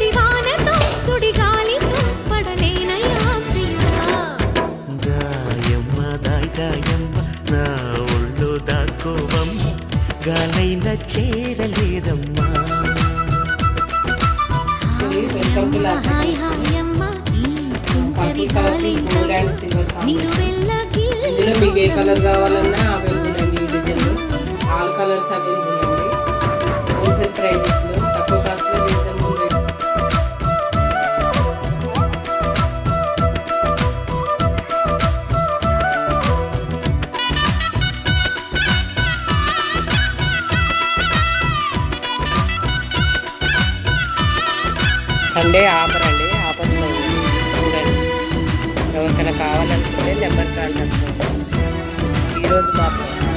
జడివానతో సుడిగాలితో పడలేనయ్యా ప్రియా. దాయమ్మ దాయమ్మ నా ఒళ్ళు దాకోవమ్మ గాలైన చేరలేదమ్మా. Hi hi అమ్మ ఈ తుంటరి గాలితో నిలువెల్లకి ఇందులో మీకు ఏ కలర్ కావాలన్నా అవైలబుల్ అండి. ఈ డిజైన్లో ఆల్ కలర్స్ అవైలబుల్ అండి. హోల్సేల్ ప్రైజెస్లో తక్కువ కాస్ట్లో రీజనబుల్ రేట్. సండే ఆఫర్ అండి. ఆఫర్లో చూడండి. ఎవరికైనా కావాలనుకుంటే నెంబర్ కాల్ చేస్తాను. ఈరోజు మాత్రం